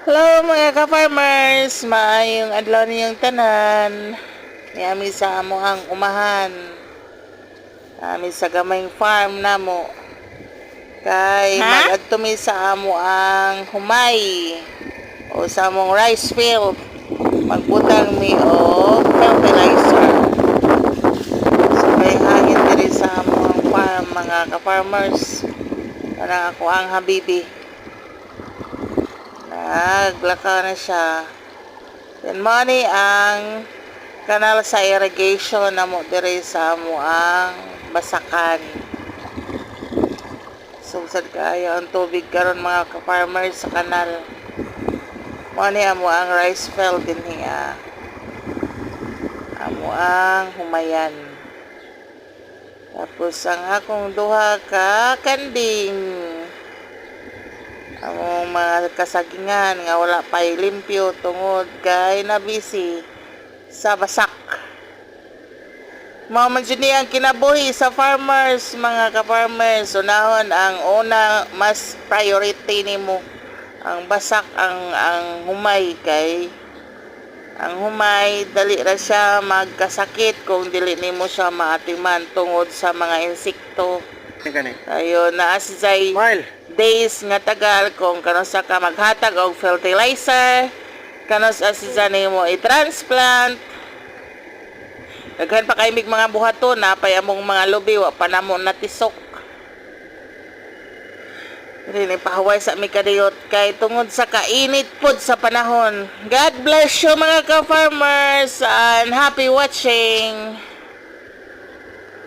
Hello mga ka-farmers, maayong adlaw niyong tanan. Niyami sa amo ang umahan. Nami sa gamayng farm namo. Kay mag-adto mi sa amo ang humay o sa among rice field. Magbutang mi og fertilizer. So may hangin diri sa amo ang farm mga ka-farmers. Parang ako ang habibi. Naglaka na siya. Then money ang kanal sa irrigation na mo dire sa amo ang basakan. Sumsad kayo ang tubig karon mga ka-farmers sa kanal. Money amo ang rice field din niya. Amo ang humayan. Tapos ang akong duha ka kanding. Ang mga kasagingan nga wala pa'y limpyo tungod kay nabisi sa basak. Mao man jud ang kinabuhi sa farmers mga ka-farmers. Unahon ang una mas priority nimo ang basak ang humay kay ang humay dali ra siya magkasakit kung dili nimo siya maatiman tungod sa mga insekto. Ayun na asay days nga tagal kung kanusa ka maghatag og fertilizer, kanusa sa nimo i-transplant. Daghan pa kay mig mga buhaton na pay among mga lubi wa pa namo natisok. Dili pahuway sa mi kadiyot kay tungod sa kainit pod sa panahon. God bless you mga ka-farmers and happy watching.